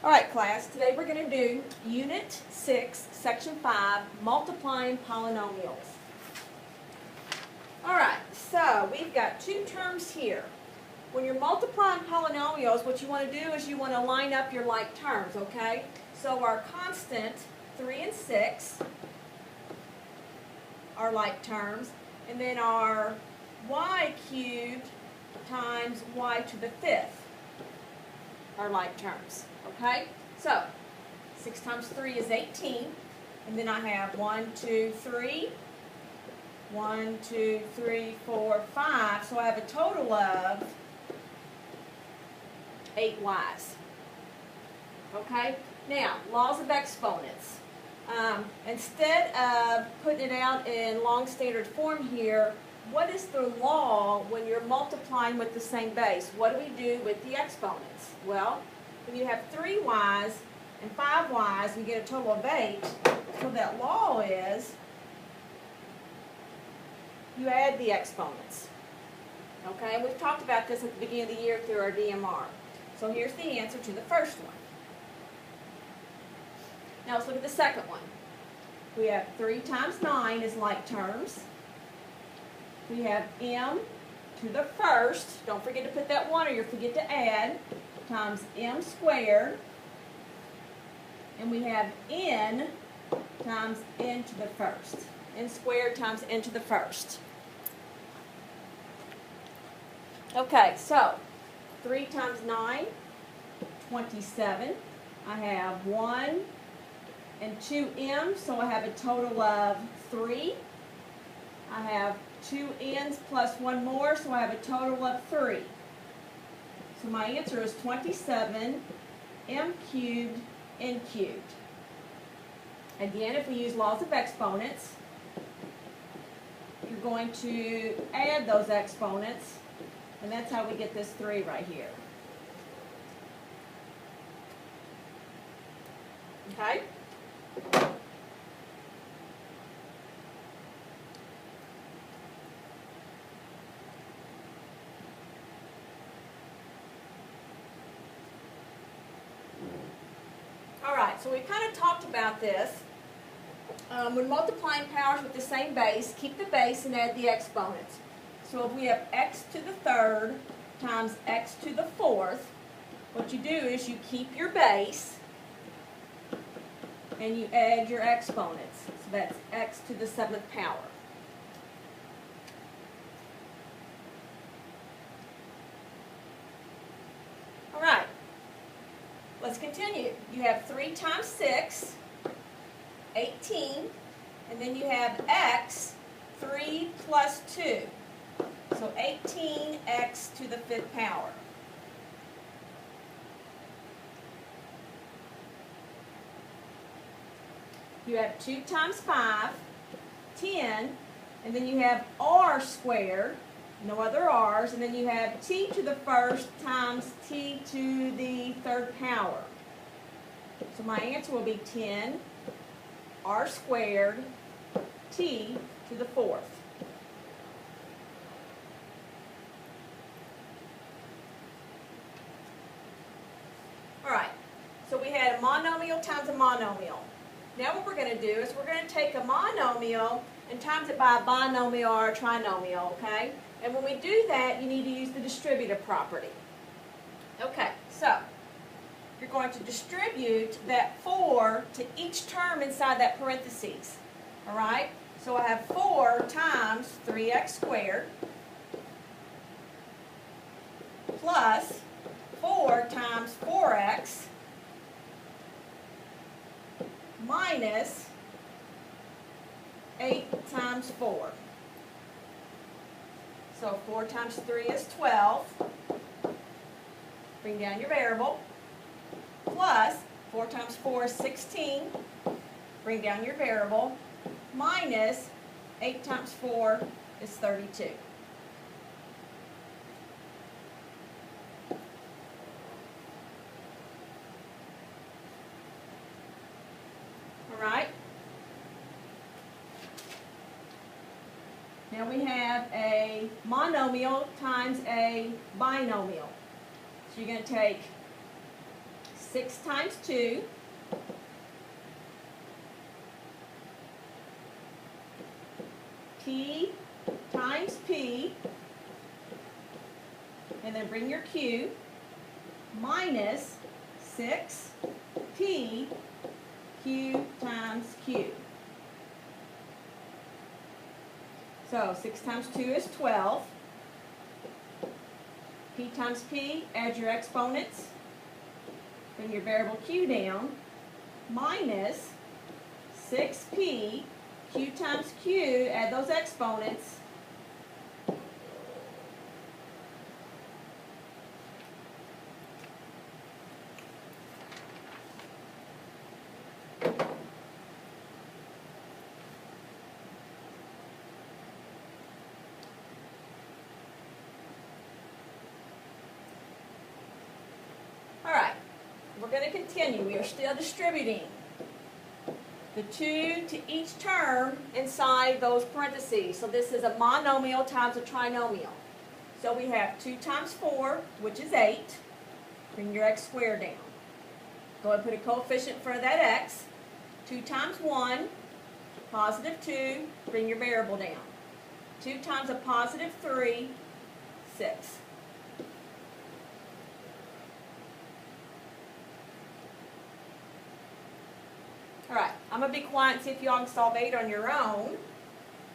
All right, class, today we're going to do Unit 6, Section 5, Multiplying Polynomials. All right, so we've got two terms here. When you're multiplying polynomials, what you want to do is you want to line up your like terms, okay? So our constant, 3 and 6, are like terms, and then our y cubed times y to the 5th are like terms. Okay, so 6 times 3 is 18, and then I have 1, 2, 3, 1, 2, 3, 4, 5, so I have a total of 8 y's. Okay, now, laws of exponents. Instead of putting it out in long standard form here, what is the law when you're multiplying with the same base? What do we do with the exponents? Well, when you have 3 y's and 5 y's, we get a total of 8. So that law is you add the exponents. Okay, and we've talked about this at the beginning of the year through our DMR. So here's the answer to the first one. Now let's look at the second one. We have 3 times 9 is like terms. We have m to the first, don't forget to put that 1 or you'll forget to add, times m squared, and we have n times n to the first. N squared times n to the first. Okay, so 3 times 9, 27. I have 1 and 2 m's, so I have a total of 3. I have 2 n's plus 1 more, so I have a total of 3. So my answer is 27 m cubed n cubed. Again, if we use laws of exponents, you're going to add those exponents, and that's how we get this 3 right here. Okay? Alright, so we kind of talked about this. When multiplying powers with the same base, keep the base and add the exponents. So if we have x to the third times x to the fourth, what you do is you keep your base and you add your exponents. So that's x to the 7th power. Alright, let's continue. You have 3 times 6, 18, and then you have x, 3 plus 2. So 18x to the 5th power. You have 2 times 5, 10, and then you have r squared, no other r's, and then you have t to the first times t to the 3rd power. So my answer will be 10 r squared t to the 4th. Alright, so we had a monomial times a monomial. Now what we're going to do is we're going to take a monomial and times it by a binomial or a trinomial, okay? And when we do that, you need to use the distributive property. Okay, so you're going to distribute that 4 to each term inside that parentheses. Alright, so I have 4 times 3x squared plus 4 times 4x minus 8 times 4. So 4 times 3 is 12. Bring down your variable. Plus 4 times 4 is 16. Bring down your variable. Minus 8 times 4 is 32. Alright? Now we have a monomial times a binomial. So you're going to take 6 times 2. P times P, and then bring your Q, minus 6P Q times Q. So 6 times 2 is 12. P times P, add your exponents, bring your variable Q down, minus 6P Q times Q, add those exponents, Alright, we're going to continue. We are still distributing the 2 to each term inside those parentheses. So this is a monomial times a trinomial. So we have 2 times 4, which is 8. Bring your x squared down. Go ahead and put a coefficient in front of that x. 2 times 1, positive 2. Bring your variable down. 2 times a positive 3, 6. Alright, I'm going to be quiet and see if y'all can solve 8 on your own.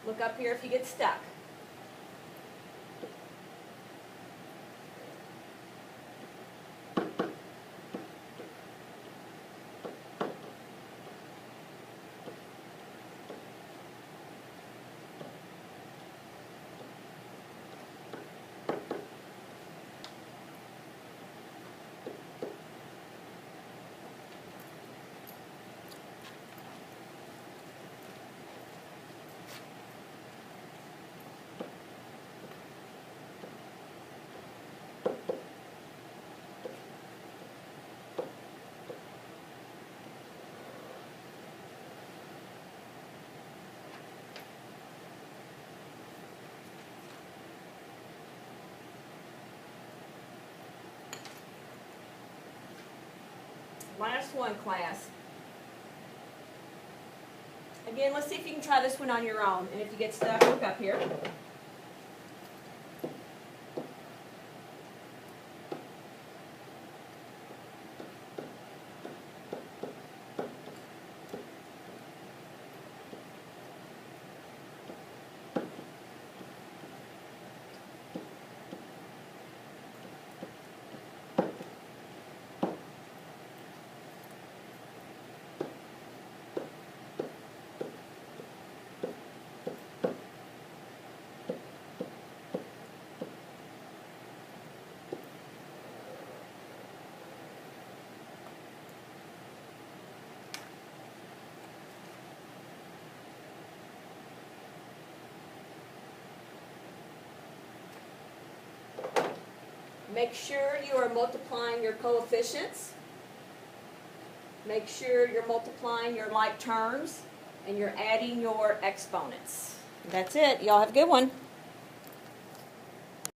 Look up here if you get stuck. Last one, class. Again, let's see if you can try this one on your own. And if you get stuck, look up here. Make sure you are multiplying your coefficients. Make sure you're multiplying your like terms, and you're adding your exponents. That's it. Y'all have a good one.